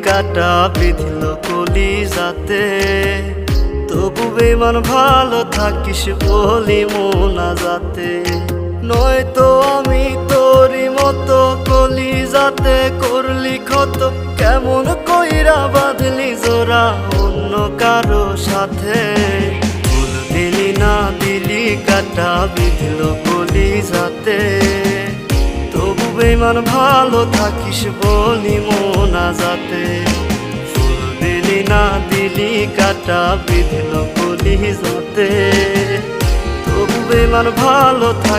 কাটা বিঁধল কলিজাতে, তবু বেমান ভালো থাকিস বলি মোনাজাতে। নয়তো আমি তোরই মতো কলিজাতে করলি ক্ষত, কেমন কইরা বাঁধলি জোড়া অন্য কারো সাথে। ফুল দিলি না দিলি কাটা বিঁধল কলিজাতে, তবু বেমান ভালো থাকিস বলি মোনাজাতে। ফুল দিলি না দিলি কাটা বিঁধল কলিজাতে, তবু বেমান ভালো থাকিস